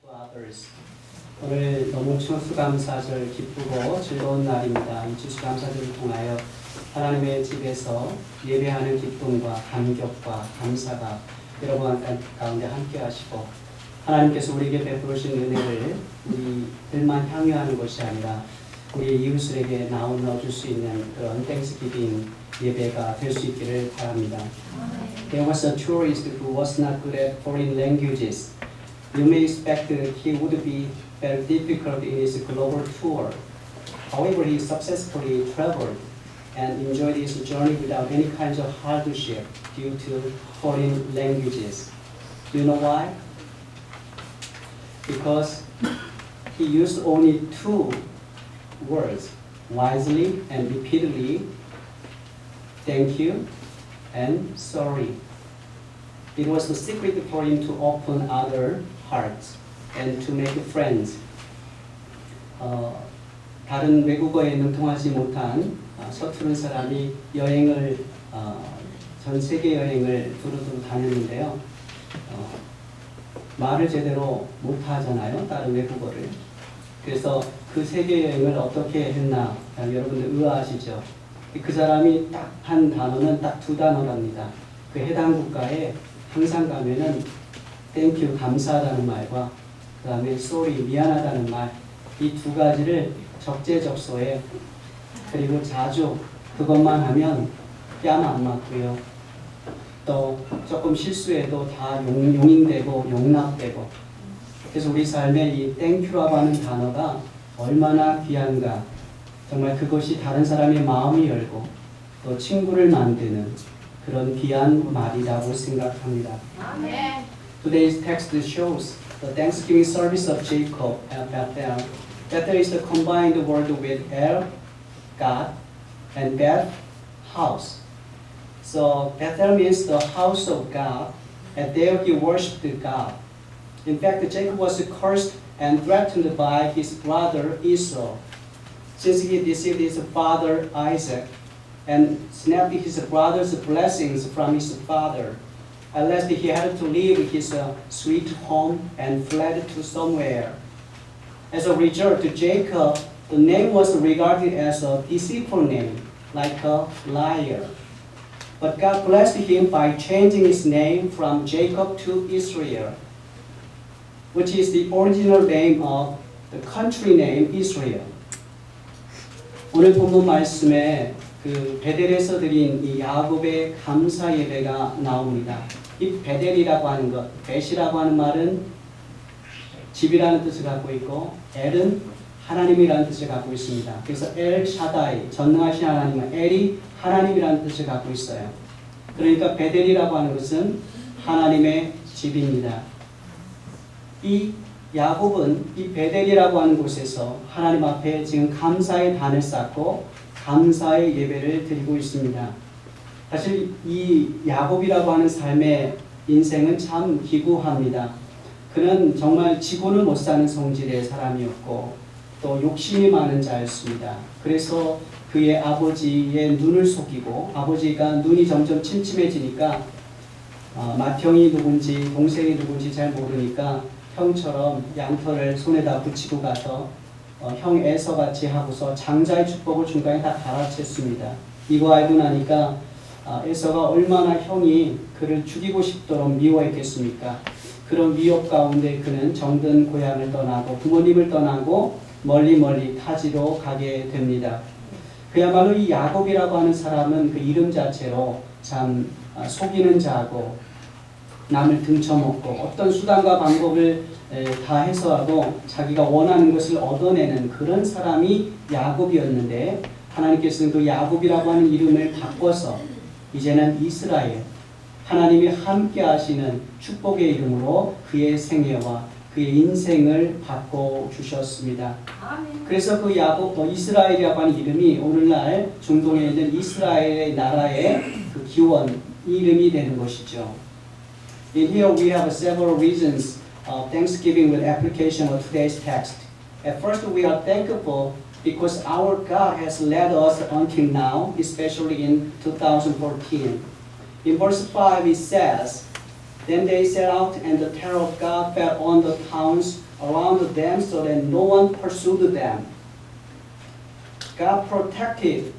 others. 오늘 너무 추수감사절 기쁘고 즐거운 날입니다. 이 추수감사절을 통하여 하나님의 집에서 예배하는 기쁨과 감격과 감사가 여러분 가운데 함께 하시고 하나님께서 우리에게 베푸신 은혜를 우리들만 향유하는 것이 아니라 우리 이웃들에게 나눠줄 수 있는 그런 땡스기빙 예배가 될 수 있기를 바랍니다. There was a tourist who was not good at foreign languages. You may expect that he would be very difficult in his global tour. However, he successfully traveled and enjoyed his journey without any kinds of hardship due to foreign languages. Do you know why? Because he used only two words, wisely and repeatedly, thank you and sorry. It was the secret for him to open other hearts and to make friends. 다른 외국어에 능통하지 못한 서투른 사람이 여행을 전 세계 여행을 두루두루 다녔는데요. 말을 제대로 못하잖아요. 다른 외국어를. 그래서 그 세계 여행을 어떻게 했나 여러분들 의아하시죠? 그 사람이 딱 한 단어는 딱 두 단어랍니다. 그 해당 국가에 항상 가면은 thank you 감사하다는 말과 그 다음에 sorry 미안하다는 말 이 두 가지를 적재적소에 그리고 자주 그것만 하면 뺨 안 맞고요. 또 조금 실수해도 다 용인되고 용납되고 그래서 우리 삶에 이 땡큐라고 하는 단어가 얼마나 귀한가 정말 그것이 다른 사람의 마음을 열고 또 친구를 만드는 그런 귀한 말이라고 생각합니다. 아멘. Today's text shows the Thanksgiving service of Jacob at Bethel. Bethel is the combined word with El, God, and Beth, house. So Bethel means the house of God, and there he worshipped God. In fact, Jacob was cursed and threatened by his brother Esau, since he deceived his father Isaac and snapped his brother's blessings from his father. At last he had to leave his sweet home and fled to somewhere. As a result, Jacob, the name was regarded as a deceitful name, like a liar. But God blessed him by changing his name from Jacob to Israel, which is the original name of the country name Israel. 오늘 본문 말씀에 그 베델에서 드린 이 야곱의 감사 예배가 나옵니다. 이 베델이라고 하는 것, 벳이라고 하는 말은 집이라는 뜻을 갖고 있고 엘은 하나님이라는 뜻을 갖고 있습니다. 그래서 엘 샤다이, 전능하신 하나님은 엘이 하나님이라는 뜻을 갖고 있어요. 그러니까 베델이라고 하는 것은 하나님의 집입니다. 이 야곱은 이 베델이라고 하는 곳에서 하나님 앞에 지금 감사의 단을 쌓고 감사의 예배를 드리고 있습니다. 사실 이 야곱이라고 하는 삶의 인생은 참 기구합니다. 그는 정말 지고는 못 사는 성질의 사람이었고 또 욕심이 많은 자였습니다. 그래서 그의 아버지의 눈을 속이고 아버지가 눈이 점점 침침해지니까 맏형이 누군지 동생이 누군지 잘 모르니까 형처럼 양털을 손에다 붙이고 가서 형 에서같이 하고서 장자의 축복을 중간에 다 갈아챘습니다. 이거 알고 나니까 에서가 얼마나 형이 그를 죽이고 싶도록 미워했겠습니까? 그런 위협 가운데 그는 정든 고향을 떠나고 부모님을 떠나고 멀리 타지로 가게 됩니다. 그야말로 이 야곱이라고 하는 사람은 그 이름 자체로 참 속이는 자고 남을 등쳐먹고 어떤 수단과 방법을 다 해서라도 자기가 원하는 것을 얻어내는 그런 사람이 야곱이었는데 하나님께서는 그 야곱이라고 하는 이름을 바꿔서 이제는 이스라엘 하나님이 함께 하시는 축복의 이름으로 그의 생애와 그의 인생을 바꿔주셨습니다. 그래서 그 야곱, 이스라엘이라고 하는 이름이 오늘날 중동에 있는 이스라엘의 나라의 그 기원 이름이 되는 것이죠. In here we have several reasons of thanksgiving with application of today's text. At first we are thankful because our God has led us until now, especially in 2014. In verse 5 it says, Then they set out, and the terror of God fell on the towns around them so that no one pursued them. God protected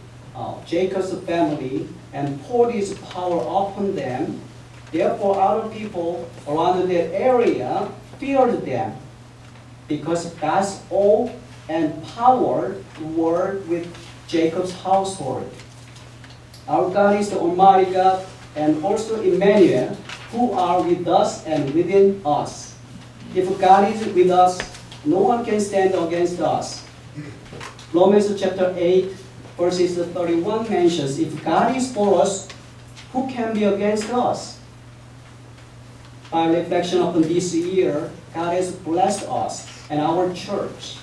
Jacob's family and poured his power upon them. Therefore, other people around that area feared them because God's awe and power were with Jacob's household. Our God is the Almighty God and also Emmanuel, who are with us and within us. If God is with us, no one can stand against us. Romans chapter 8, verses 31 mentions, if God is for us, who can be against us? By reflection upon this year, God has blessed us and our church.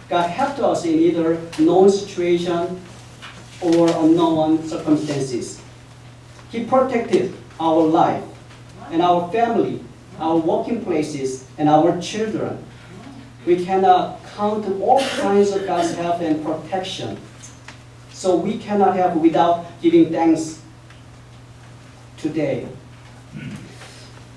God helped us in either known situation or unknown circumstances. He protected our life and our family, our working places, and our children. We cannot count all kinds of God's help and protection. So we cannot have without giving thanks today.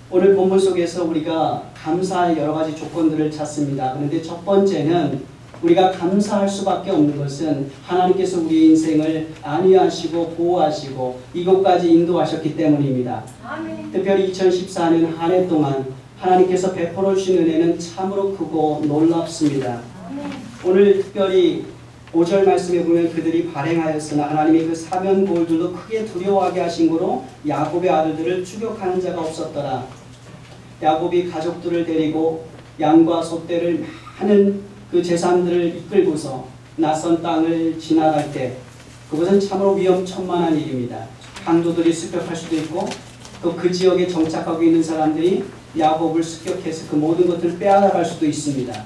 오늘 본문 속에서 우리가 감사의 여러 가지 조건들을 찾습니다. 그런데 첫 번째는 우리가 감사할 수밖에 없는 것은 하나님께서 우리의 인생을 안위하시고 보호하시고 이곳까지 인도하셨기 때문입니다. 아멘. 특별히 2014년 한 해 동안 하나님께서 베풀어 주신 은혜는 참으로 크고 놀랍습니다. 아멘. 오늘 특별히 5절 말씀에 보면 그들이 발행하였으나 하나님이 그 사면 고울들도 크게 두려워하게 하신 거로 야곱의 아들들을 추격하는 자가 없었더라. 야곱이 가족들을 데리고 양과 소떼를 많은 그 재산들을 이끌고서 낯선 땅을 지나갈 때 그것은 참으로 위험천만한 일입니다. 강도들이 습격할 수도 있고 또 그 지역에 정착하고 있는 사람들이 야곱을 습격해서 그 모든 것들을 빼앗아갈 수도 있습니다.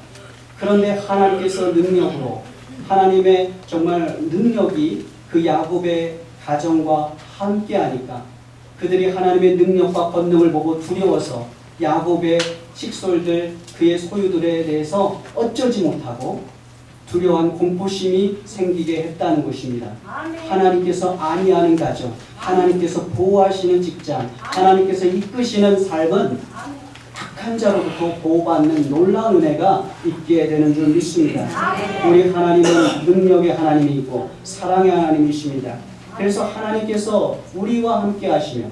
그런데 하나님께서 능력으로 하나님의 정말 능력이 그 야곱의 가정과 함께하니까 그들이 하나님의 능력과 권능을 보고 두려워서 야곱의 식솔들 그의 소유들에 대해서 어쩌지 못하고 두려워한 공포심이 생기게 했다는 것입니다. 하나님께서 안위하는 가정, 하나님께서 보호하시는 직장, 하나님께서 이끄시는 삶은 악한 자로부터 보호받는 놀라운 은혜가 있게 되는 줄 믿습니다. 우리 하나님은 능력의 하나님이고 사랑의 하나님이십니다. 그래서 하나님께서 우리와 함께 하시며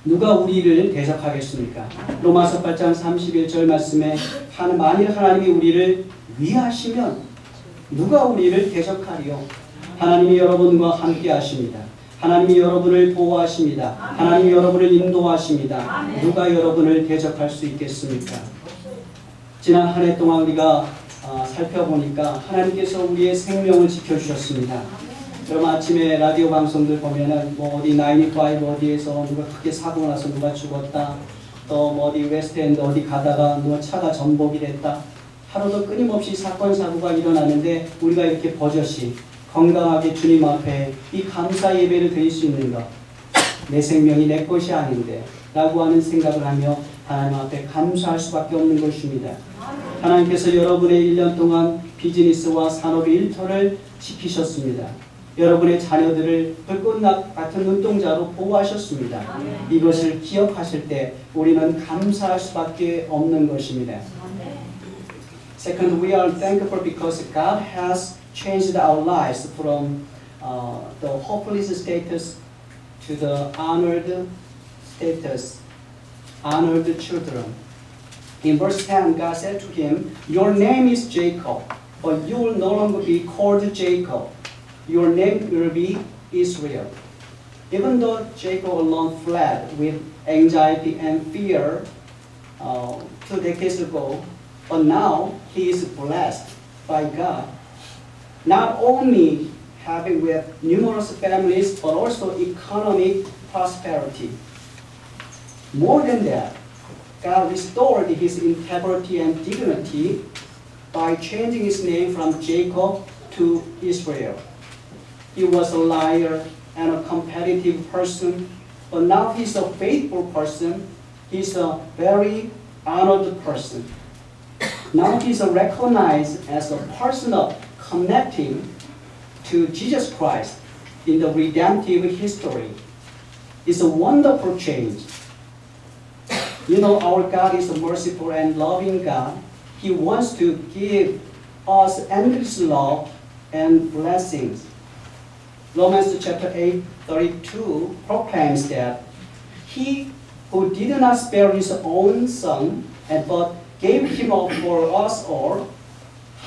누가 우리를 대적하겠습니까? 로마서 8장 31절 말씀에 만일 하나님이 우리를 위하시면 누가 우리를 대적하리요? 하나님이 여러분과 함께 하십니다. 하나님이 여러분을 보호하십니다. 하나님이 여러분을 인도하십니다. 누가 여러분을 대적할 수 있겠습니까? 지난 한 해 동안 우리가 살펴보니까 하나님께서 우리의 생명을 지켜주셨습니다. 여러분 아침에 라디오 방송들 보면은 뭐 어디 95 어디에서 누가 크게 사고 나서 누가 죽었다. 또 뭐 어디 웨스트엔드 어디 가다가 누가 차가 전복이 됐다. 하루도 끊임없이 사건 사고가 일어나는데 우리가 이렇게 버젓이 건강하게 주님 앞에 이 감사 예배를 드릴 수 있는 것, 내 생명이 내 것이 아닌데 라고 하는 생각을 하며 하나님 앞에 감사할 수밖에 없는 것입니다. 하나님께서 여러분의 1년 동안 비즈니스와 산업 일터를 지키셨습니다. 여러분의 자녀들을 불꽃 같은 눈동자로 보호하셨습니다. 이것을 기억하실 때 우리는 감사할 수밖에 없는 것입니다. Second, we are thankful because God has changed our lives from the hopeless status to the honored status, honored children. In verse 10, God said to him, "Your name is Jacob, but you will no longer be called Jacob. Your name will be Israel." Even though Jacob alone fled with anxiety and fear 2 decades ago, but now he is blessed by God, not only having with numerous families, but also economic prosperity. More than that, God restored his integrity and dignity by changing his name from Jacob to Israel. He was a liar and a competitive person, but now he's a faithful person. He's a very honored person. Now he's recognized as a person of connecting to Jesus Christ in the redemptive history. It's a wonderful change. You know, our God is a merciful and loving God. He wants to give us endless love and blessings. Romans chapter 8:32 proclaims that He who did not spare His own Son, but gave Him up for us all,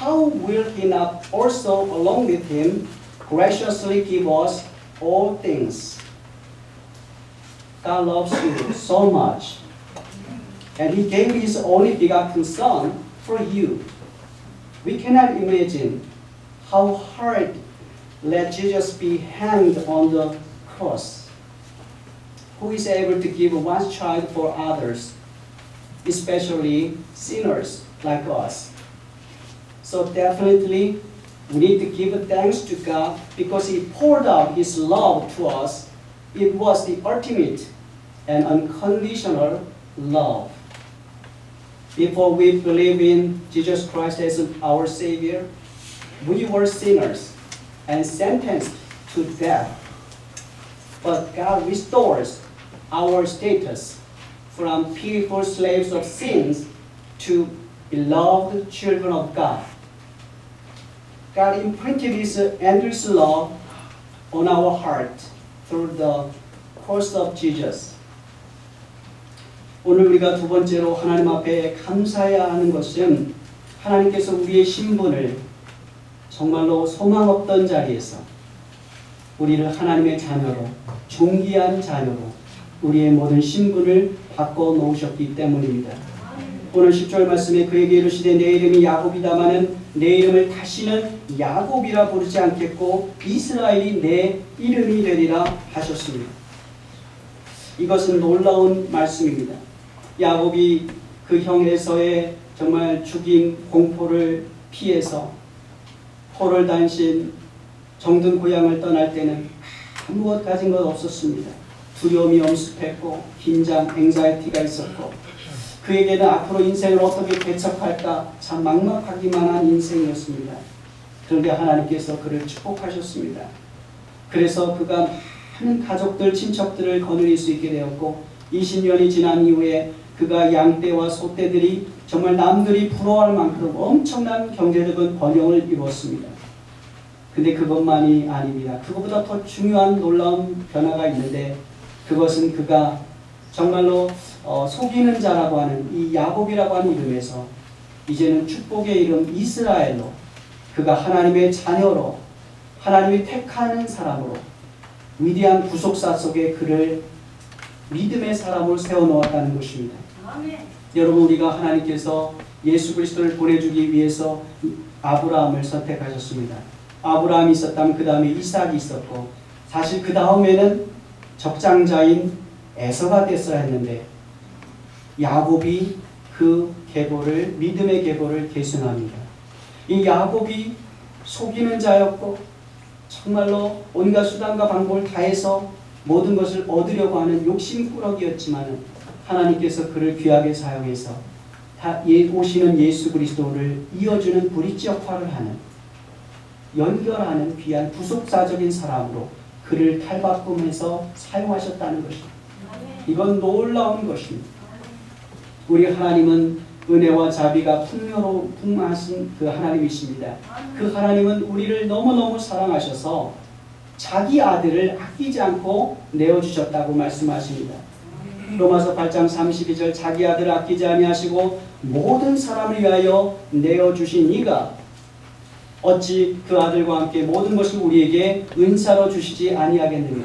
how will He not also, along with Him, graciously give us all things? God loves you so much, and He gave His only begotten Son for you. We cannot imagine how hard let Jesus be hanged on the cross. Who is able to give one's child for others, especially sinners like us? So definitely, we need to give thanks to God because He poured out His love to us. It was the ultimate and unconditional love. Before we believe in Jesus Christ as our Savior, we were sinners and sentenced to death. But God restores our status from pitiful slaves of sins to beloved children of God. God imprinted His endless love on our heart through the cross of Jesus. 오늘 우리가 두 번째로 하나님 앞에 감사해야 하는 것은 하나님께서 우리의 신분을 정말로 소망 없던 자리에서 우리를 하나님의 자녀로, 존귀한 자녀로 우리의 모든 신분을 바꿔놓으셨기 때문입니다. 오늘 10절 말씀에 그에게 이르시되 내 이름이 야곱이다마는 내 이름을 다시는 야곱이라 부르지 않겠고 이스라엘이 내 이름이 되리라 하셨습니다. 이것은 놀라운 말씀입니다. 야곱이 그 형 에서의 정말 죽임 공포를 피해서 포를 단신 정든 고향을 떠날 때는 아무것 가진 것 없었습니다. 두려움이 엄습했고 긴장, 앵자이티가 있었고 그에게는 앞으로 인생을 어떻게 개척할까 참 막막하기만 한 인생이었습니다. 그런데 하나님께서 그를 축복하셨습니다. 그래서 그가 많은 가족들, 친척들을 거느릴 수 있게 되었고 20년이 지난 이후에 그가 양떼와 소떼들이 정말 남들이 부러워할 만큼 엄청난 경제적인 번영을 이루었습니다. 근데 그것만이 아닙니다. 그것보다 더 중요한 놀라운 변화가 있는데 그것은 그가 정말로 속이는 자라고 하는 이 야곱이라고 하는 이름에서 이제는 축복의 이름 이스라엘로 그가 하나님의 자녀로 하나님이 택하는 사람으로 위대한 구속사 속에 그를 믿음의 사람으로 세워놓았다는 것입니다. 아멘. 여러분 우리가 하나님께서 예수 그리스도를 보내주기 위해서 아브라함을 선택하셨습니다. 아브라함이 있었다면 그 다음에 이삭이 있었고 사실 그 다음에는 적장자인 에서가 됐어야 했는데 야곱이 그 계보를 믿음의 계보를 계승합니다. 이 야곱이 속이는 자였고 정말로 온갖 수단과 방법을 다해서 모든 것을 얻으려고 하는 욕심꾸러기였지만 하나님께서 그를 귀하게 사용해서 오시는 예수 그리스도를 이어주는 브릿지 역할을 하는 연결하는 귀한 구속사적인 사람으로 그를 탈바꿈해서 사용하셨다는 것입니다. 이건 놀라운 것입니다. 우리 하나님은 은혜와 자비가 풍성하신 그 하나님이십니다. 그 하나님은 우리를 너무너무 사랑하셔서 자기 아들을 아끼지 않고 내어주셨다고 말씀하십니다. 로마서 8장 32절 자기 아들을 아끼지 아니하시고 모든 사람을 위하여 내어주신 이가 어찌 그 아들과 함께 모든 것을 우리에게 은사로 주시지 아니하겠느냐.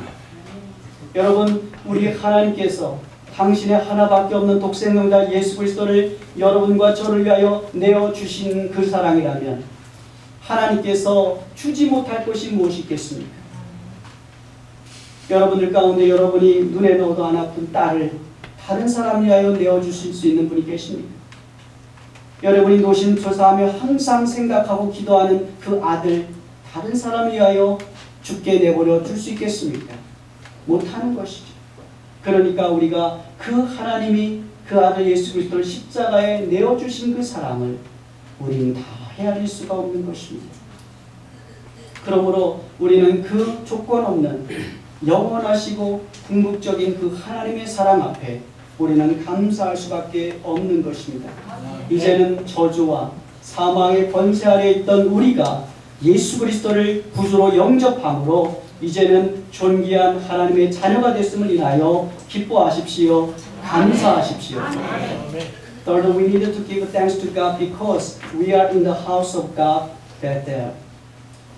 여러분 우리 하나님께서 당신의 하나밖에 없는 독생명자 예수 그리스도를 여러분과 저를 위하여 내어주신 그 사랑이라면 하나님께서 주지 못할 것이 무엇이 있겠습니까? 여러분들 가운데 여러분이 눈에 넣어도 안 아픈 딸을 다른 사람 위하여 내어주실 수 있는 분이 계십니까? 여러분이 노심초사하며 항상 생각하고 기도하는 그 아들 다른 사람 위하여 죽게 내버려 줄 수 있겠습니까? 못하는 것이죠. 그러니까 우리가 그 하나님이 그 아들 예수 그리스도를 십자가에 내어주신 그 사랑을 우리는 다 헤아릴 수가 없는 것입니다. 그러므로 우리는 그 조건 없는 영원하시고 궁극적인 그 하나님의 사랑 앞에 우리는 감사할 수밖에 없는 것입니다. 이제는 저주와 사망의 권세 아래 있던 우리가 예수 그리스도를 구주로 영접함으로 이제는 존귀한 하나님의 자녀가 됐음을 인하여 기뻐하십시오. 감사하십시오. Third, we need to give thanks to God because we are in the house of God, Bethel.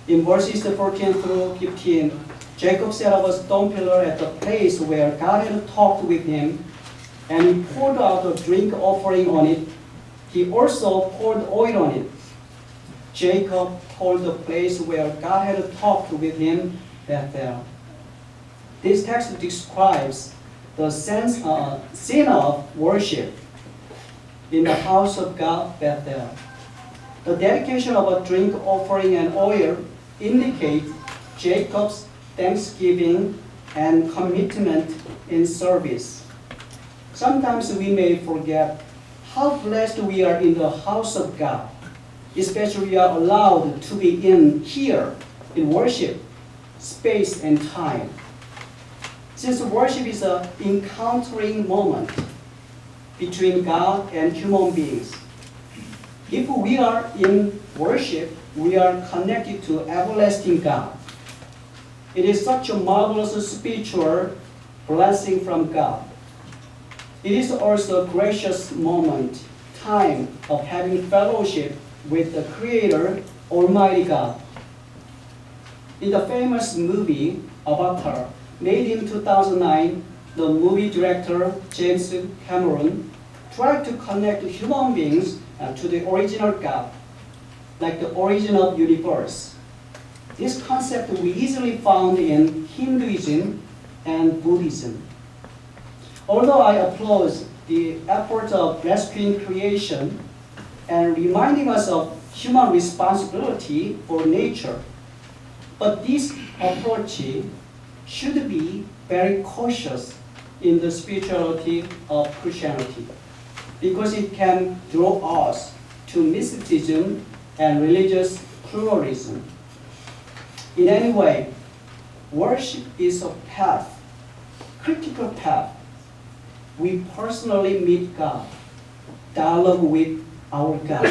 In verses 14 through 15, Jacob set up a stone pillar at the place where God had talked with him, and he poured out a drink offering on it. He also poured oil on it. Jacob called the place where God had talked with him Bethel. This text describes the scene of worship in the house of God, Bethel. The dedication of a drink offering and oil indicate Jacob's thanksgiving and commitment in service. Sometimes we may forget how blessed we are in the house of God, especially we are allowed to be in here in worship, space and time. Since worship is an encountering moment between God and human beings, if we are in worship, we are connected to everlasting God. It is such a marvelous spiritual blessing from God. It is also a gracious moment, time of having fellowship with the Creator, Almighty God. In the famous movie Avatar, made in 2009, the movie director James Cameron tried to connect human beings to the original God, like the origin of universe. This concept we easily found in Hinduism and Buddhism. Although I applaud the effort of rescuing creation and reminding us of human responsibility for nature, but this approach should be very cautious in the spirituality of Christianity, because it can draw us to mysticism and religious pluralism. In any way, worship is a path, critical path. We personally meet God, dialogue with our God.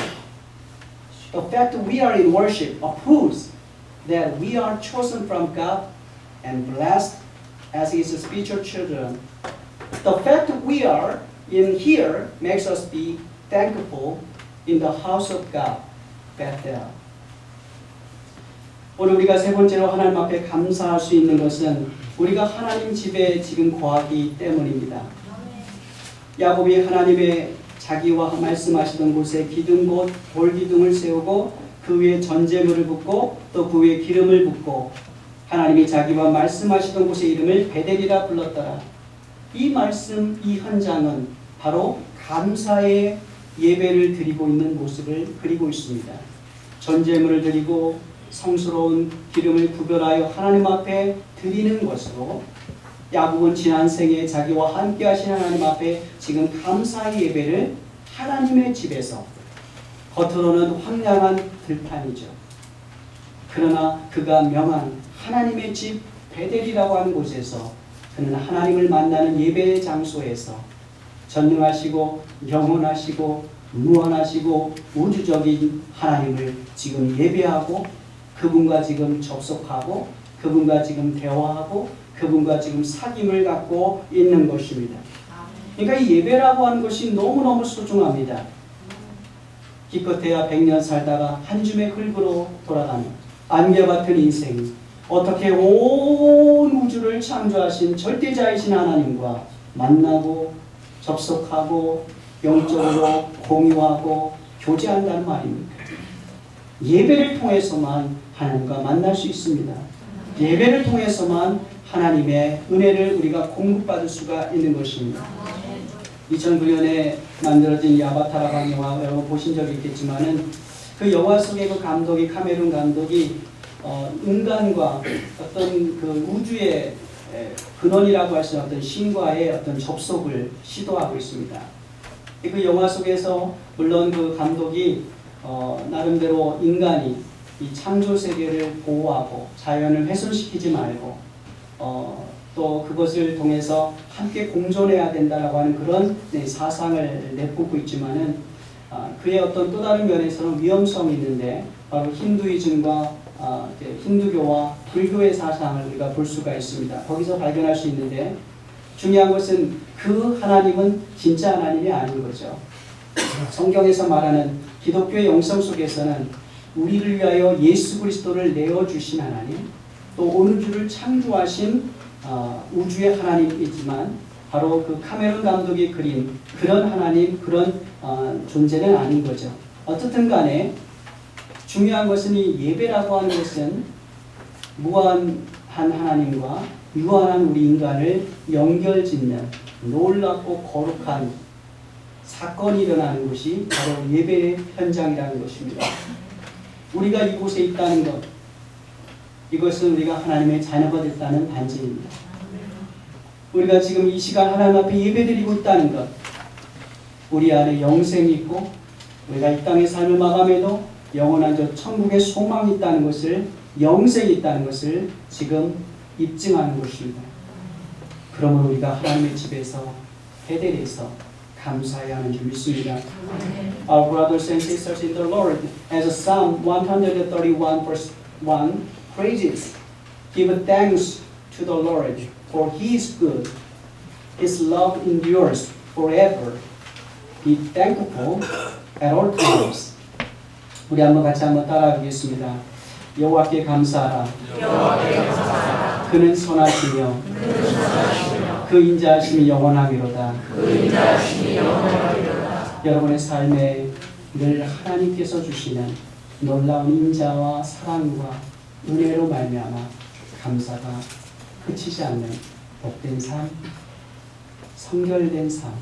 The fact that we are in worship proves that we are chosen from God and blessed as His spiritual children. The fact that we are in here makes us be thankful in the house of God, Bethel. 오늘 우리가 세 번째로 하나님 앞에 감사할 수 있는 것은 우리가 하나님 집에 지금 거하기 때문입니다. 야곱이 하나님의 자기와 말씀하시던 곳에 기둥곧 돌기둥을 세우고 그 위에 전제물을 붓고 또 그 위에 기름을 붓고 하나님이 자기와 말씀하시던 곳의 이름을 베델이라 불렀더라. 이 말씀, 이 현장은 바로 감사의 예배를 드리고 있는 모습을 그리고 있습니다. 전제물을 드리고 성스러운 기름을 구별하여 하나님 앞에 드리는 것으로 야곱은 지난 생에 자기와 함께 하신 하나님 앞에 지금 감사의 예배를 하나님의 집에서, 겉으로는 황량한 들판이죠. 그러나 그가 명한 하나님의 집 베델이라고 하는 곳에서 그는 하나님을 만나는 예배의 장소에서 전능하시고 영원하시고 무한하시고 우주적인 하나님을 지금 예배하고 그분과 지금 접속하고 그분과 지금 대화하고 그분과 지금 사귐을 갖고 있는 것입니다. 그러니까 이 예배라고 하는 것이 너무너무 소중합니다. 기껏해야 100년 살다가 한 줌의 흙으로 돌아가는 안개같은 인생, 어떻게 온 우주를 창조하신 절대자이신 하나님과 만나고 접속하고 영적으로 공유하고 교제한다는 말입니까? 예배를 통해서만 하나님과 만날 수 있습니다. 예배를 통해서만 하나님의 은혜를 우리가 공급받을 수가 있는 것입니다. 2009년에 만들어진 이 아바타라는 영화 여러분 보신 적이 있겠지만은 그 영화 속의 그 감독이, 카메룬 감독이 인간과 어떤 그 우주의 근원이라고 할 수 있는 어떤 신과의 어떤 접속을 시도하고 있습니다. 그 영화 속에서 물론 그 감독이 나름대로 인간이 이 창조 세계를 보호하고 자연을 훼손시키지 말고 또 그것을 통해서 함께 공존해야 된다라고 하는 그런 사상을 내뿜고 있지만은 그의 어떤 또 다른 면에서는 위험성이 있는데 바로 힌두이즘과 힌두교와 불교의 사상을 우리가 볼 수가 있습니다. 거기서 발견할 수 있는데 중요한 것은 그 하나님은 진짜 하나님이 아닌 거죠. 성경에서 말하는 기독교의 영성 속에서는 우리를 위하여 예수 그리스도를 내어주신 하나님, 또 온 우주를 창조하신 우주의 하나님이지만 바로 그 카메론 감독이 그린 그런 하나님, 그런 존재는 아닌 거죠. 어떻든 간에 중요한 것은 이 예배라고 하는 것은 무한한 하나님과 유한한 우리 인간을 연결짓는 놀랍고 거룩한 사건이 일어나는 것이 바로 예배의 현장이라는 것입니다. 우리가 이곳에 있다는 것, 이것은 우리가 하나님의 자녀가 됐다는 반증입니다. 우리가 지금 이 시간 하나님 앞에 예배드리고 있다는 것, 우리 안에 영생이 있고 우리가 이 땅의 삶을 마감해도 영원한 저 천국의 소망이 있다는 것을, 영생이 있다는 것을 지금 입증하는 것입니다. 그러므로 우리가 하나님의 집에서 베델에서 감사해야 하는 줄 믿습니다. Our brothers and sisters in the Lord, as Psalm 131 verse 1 praises, give thanks to the Lord, for He is good. His love endures forever. Be thankful at all times. 우리 한번 같이 한번 따라하겠습니다. 여호와께 감사하라. 그는 선하시며 그 인자하심이 영원하기로다. 여러분의 삶에 늘 하나님께서 주시는 놀라운 인자와 사랑과 은혜로 말미암아 감사가 그치지 않는 복된 삶, 성결된 삶,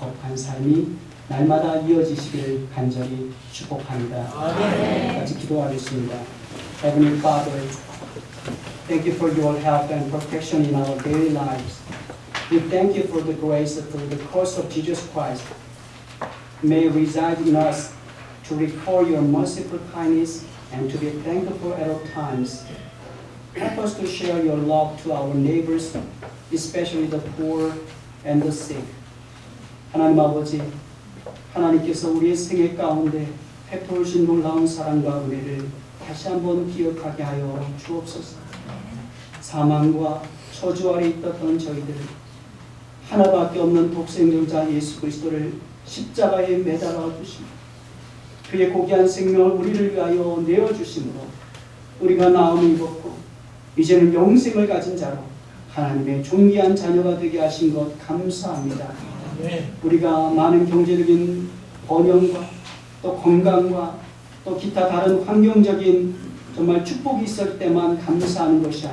거룩한 삶이 날마다 이어지시기를 간절히 축복합니다. 같이 기도하겠습니다. Heavenly Father, thank you for your help and protection in our daily lives. We thank you for the grace that through the cross of Jesus Christ may reside in us to recall your merciful kindness and to be thankful at all times. Help us to share your love to our neighbors, especially the poor and the sick. 하나님 아버지, 하나님께서 우리의 생애 가운데 베풀으신 놀라운 사랑과 은혜를 다시 한번 기억하게 하여 주옵소서. 사망과 저주 아래 있었던 저희들, 하나밖에 없는 독생자자 예수 그리스도를 십자가에 매달아 주시고 그의 고귀한 생명을 우리를 위하여 내어주심으로 우리가 나음을 입었고 이제는 영생을 가진 자로 하나님의 존귀한 자녀가 되게 하신 것 감사합니다. 우리가 많은 경제적인 번영과 또 건강과 또 기타 다른 환경적인 정말 축복이 있을 때만 감사하는 것이 아니라